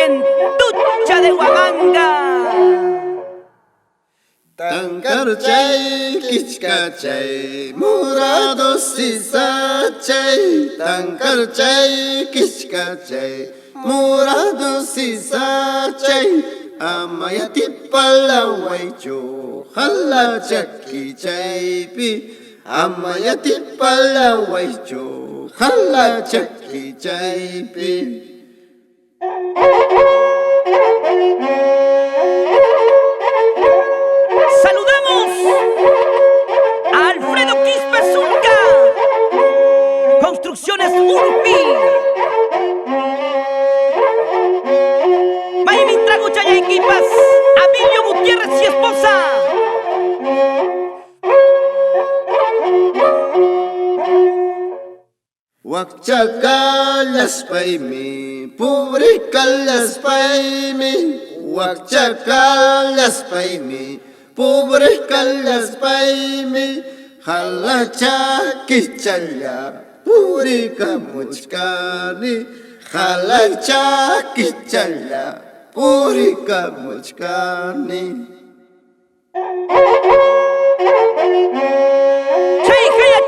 Vientucha de Huamanga. Tankarchay Kichkachay, Murados Sisachay. Tankarchay Kichkachay, Murados Sisachay. Amayati palawaycho, hala chakichay. Amayati palawaycho, hala chakichay. Saludamos a Alfredo Quispe Zulca, Construcciones Urpi, Maymin Traguchaya Equipas, Abilio Gutiérrez y esposa. Wakchakalas paimi, publicalas paimi. Wakchakalas paimi, publicalas paimi. Halacha kichalla, purika muchkani. Halacha kichalla, purika muchkani.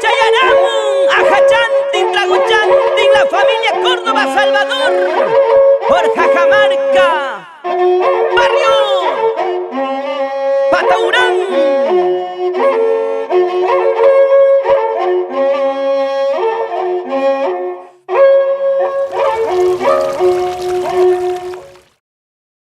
Chayanamun, Ajachantin, Tlaguchantin, la familia Córdoba, Salvador, por Cajamarca, Barrio Pataurán.